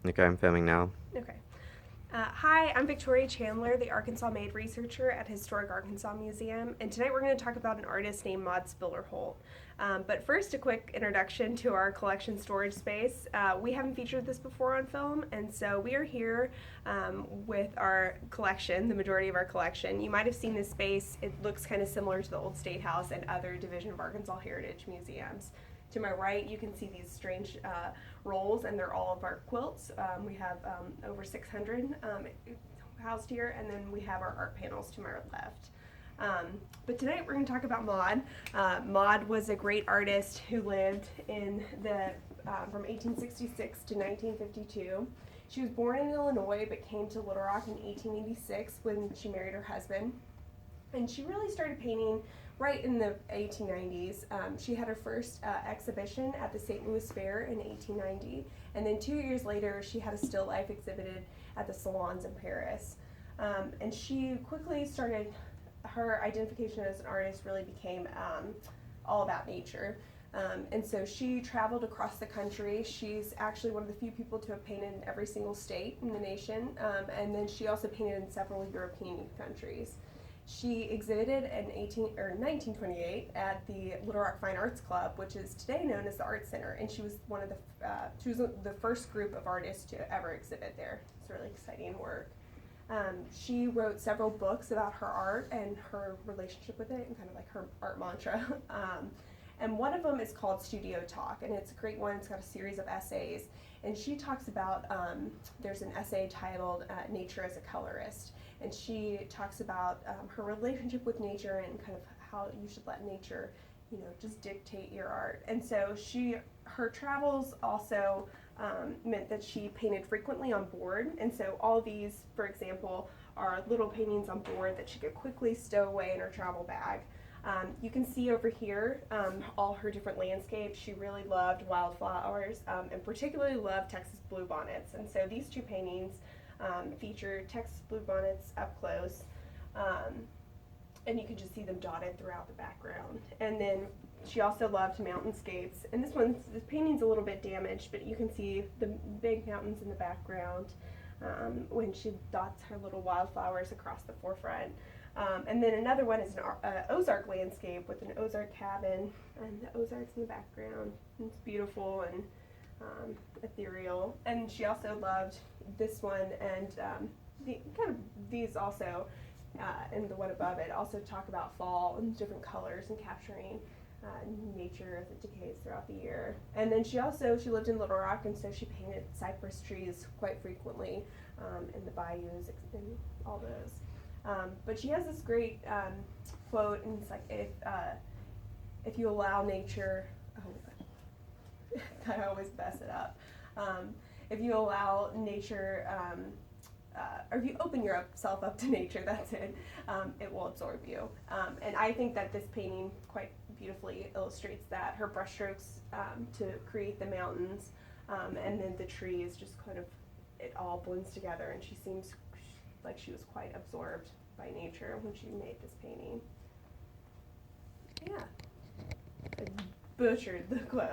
Okay, I'm filming now. Okay. Hi, I'm Victoria Chandler, the Arkansas Made researcher at Historic Arkansas Museum, and tonight we're going to talk about an artist named Maud Spiller Holt. But first, a quick introduction to our collection storage space. We haven't featured this before on film, and so we are here with our collection, the majority of our collection. You might have seen this space. It looks kind of similar to the old State House and other Division of Arkansas Heritage museums. To my right, you can see these strange rolls, and they're all of our quilts. We have over 600 housed here, and then we have our art panels to my left. But tonight we're going to talk about Maud. Maud was a great artist who lived in the from 1866 to 1952. She was born in Illinois, but came to Little Rock in 1886 when she married her husband. And she really started painting right in the 1890s. She had her first exhibition at the St. Louis Fair in 1890, and then 2 years later she had a still life exhibited at the salons in Paris. And she quickly started, her identification as an artist really became all about nature. And so she traveled across the country. She's actually one of the few people to have painted in every single state in the nation, and then she also painted in several European countries. She exhibited in 1928 at the Little Rock Fine Arts Club, which is today known as the Art Center, and she was the first group of artists to ever exhibit there. It's really exciting work. She wrote several books about her art and her relationship with it, and kind of like her art mantra. And one of them is called Studio Talk, and it's a great one. It's got a series of essays, and she talks about, there's an essay titled Nature as a Colorist, and she talks about her relationship with nature and kind of how you should let nature, just dictate your art. And so her travels also meant that she painted frequently on board, and so all these, for example, are little paintings on board that she could quickly stow away in her travel bag. You can see over here all her different landscapes. She really loved wildflowers and particularly loved Texas bluebonnets. And so these two paintings feature Texas bluebonnets up close. And you can just see them dotted throughout the background. And then she also loved mountainscapes. And this painting's a little bit damaged, but you can see the big mountains in the background when she dots her little wildflowers across the forefront. And then another one is an Ozark landscape with an Ozark cabin, and the Ozarks in the background. It's beautiful and ethereal. And she also loved this one, and these also, and the one above it, also talk about fall and different colors and capturing nature as it decays throughout the year. And then she lived in Little Rock, and so she painted cypress trees quite frequently in the bayous and all those. But she has this great quote, and it's like, if you allow nature, I always mess it up. If you allow nature, or if you open yourself up to nature, that's it, it will absorb you. And I think that this painting quite beautifully illustrates that. Her brushstrokes to create the mountains, and then the trees, just kind of, it all blends together, and she seems like she was quite absorbed by nature when she made this painting. Yeah. I butchered the quote.